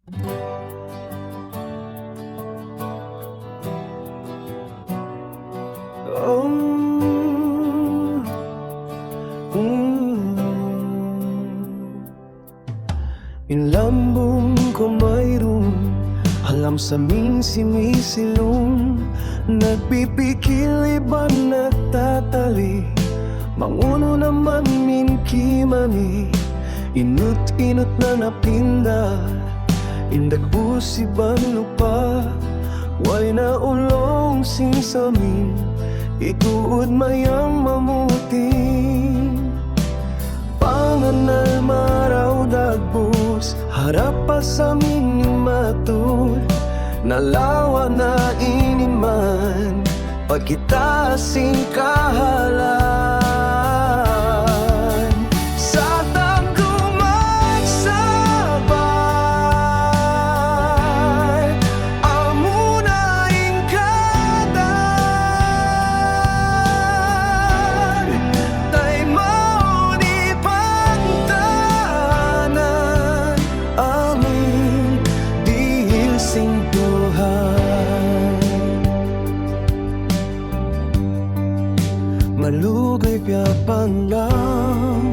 Oh, Inlambong ko mayroon alam sa ming simisilong nagpipikil iba nagtatali manguno naman min kimani inut-inut na napinda indag busiban lupa way na ulong sing samin ituod mayang mamuting panganal maraw dagbus harap pa sa minyong matud nalawa na iniman pagkita sing kahalan sa tagumay sabay amo na ingkadan tay mao ni pagtanan aming dihil sing malugay piyapan lang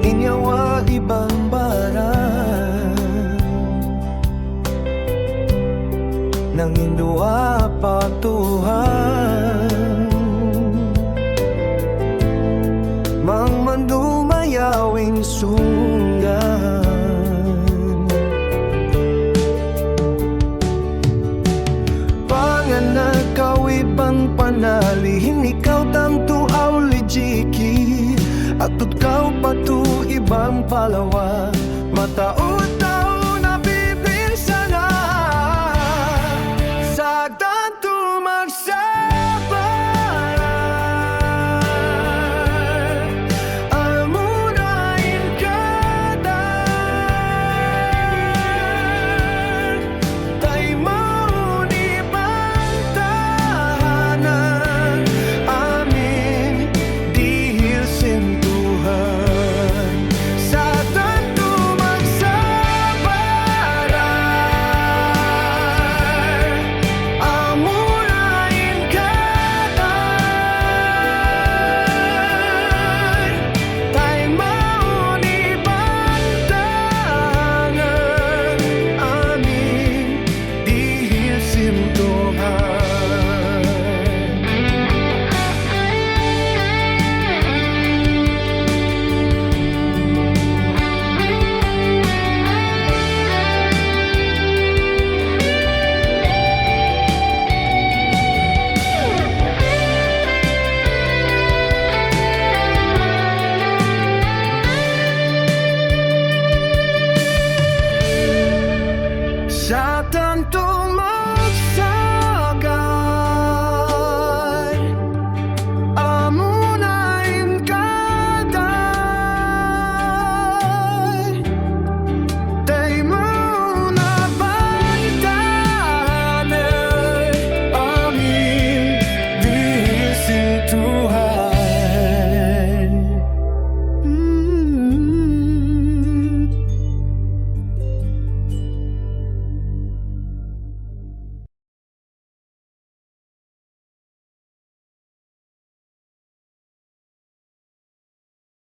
inyawa ibang baran nang indua patuhan mang mandumayawing sunggan ibang panalihin ikaw tanto aulijiki at kau patu ibang palawa mataot na